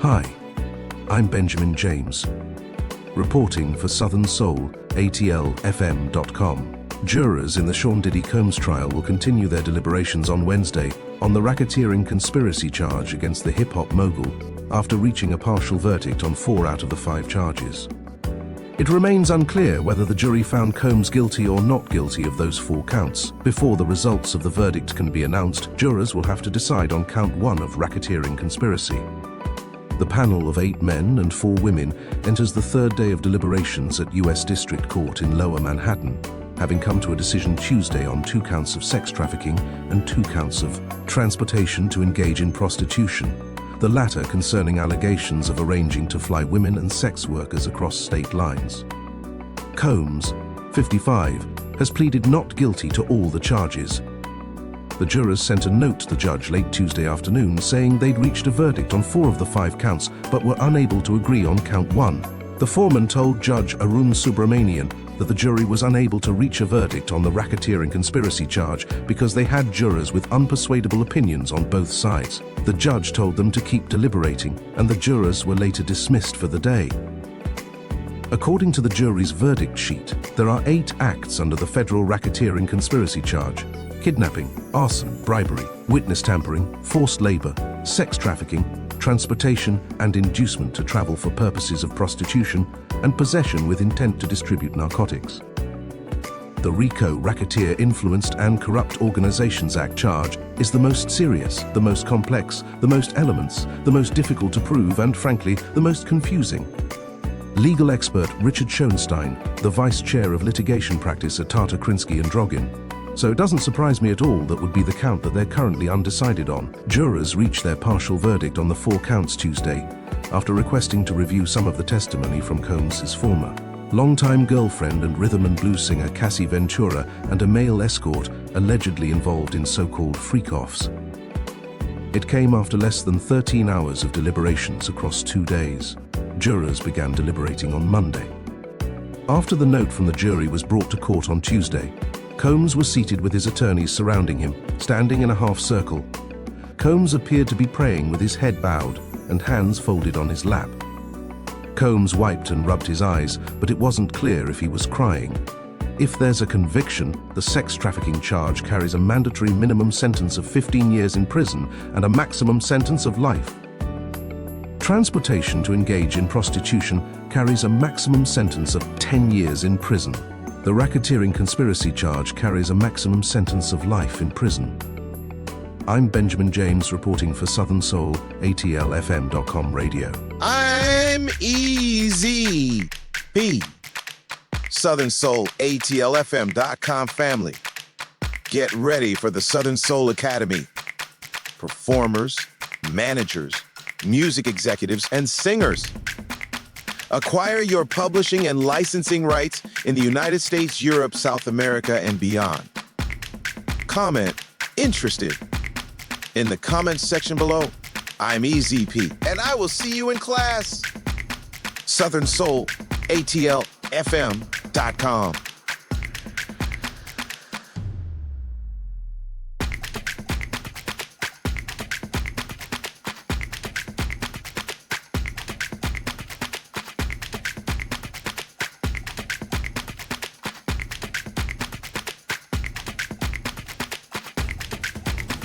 Hi, I'm Benjamin James, reporting for Southern Soul, ATLFM.com. Jurors in the Sean Diddy Combs trial will continue their deliberations on Wednesday on the racketeering conspiracy charge against the hip-hop mogul after reaching a partial verdict on 4 out of the 5 charges. It remains unclear whether the jury found Combs guilty or not guilty of those 4 counts. Before the results of the verdict can be announced, jurors will have to decide on count 1 of racketeering conspiracy. The panel of 8 men and 4 women enters the 3rd day of deliberations at U.S. District Court in Lower Manhattan, having come to a decision Tuesday on 2 counts of sex trafficking and 2 counts of transportation to engage in prostitution, the latter concerning allegations of arranging to fly women and sex workers across state lines. Combs, 55, has pleaded not guilty to all the charges. The jurors sent a note to the judge late Tuesday afternoon saying they'd reached a verdict on 4 of the 5 counts but were unable to agree on count 1. The foreman told Judge Arun Subramanian that the jury was unable to reach a verdict on the racketeering conspiracy charge because they had jurors with unpersuadable opinions on both sides. The judge told them to keep deliberating, and the jurors were later dismissed for the day. According to the jury's verdict sheet, there are 8 acts under the federal racketeering conspiracy charge: kidnapping, arson, bribery, witness tampering, forced labor, sex trafficking, transportation and inducement to travel for purposes of prostitution, and possession with intent to distribute narcotics. The RICO Racketeer Influenced and Corrupt Organizations Act charge is the most serious, the most complex, the most elements, the most difficult to prove, and frankly, the most confusing. Legal expert Richard Schoenstein, the vice chair of litigation practice at Tata Krinsky and Drogin. So it doesn't surprise me at all that would be the count that they're currently undecided on. Jurors reached their partial verdict on the 4 counts Tuesday, after requesting to review some of the testimony from Combs' former longtime girlfriend and rhythm and blues singer Cassie Ventura and a male escort allegedly involved in so-called freak-offs. It came after less than 13 hours of deliberations across 2 days. Jurors began deliberating on Monday. After the note from the jury was brought to court on Tuesday, Combs was seated with his attorneys surrounding him, standing in a half circle. Combs appeared to be praying with his head bowed and hands folded on his lap. Combs wiped and rubbed his eyes, but it wasn't clear if he was crying. If there's a conviction, the sex trafficking charge carries a mandatory minimum sentence of 15 years in prison and a maximum sentence of life. Transportation to engage in prostitution carries a maximum sentence of 10 years in prison. The racketeering conspiracy charge carries a maximum sentence of life in prison. I'm Benjamin James reporting for Southern Soul, ATLFM.com radio. I'm Easy P. Southern Soul, ATLFM.com family. Get ready for the Southern Soul Academy. Performers, managers, music executives, and singers. Acquire your publishing and licensing rights in the United States, Europe, South America, and beyond. Comment interested in the comments section below. I'm EZP, and I will see you in class. Southern Soul, ATLFM.com.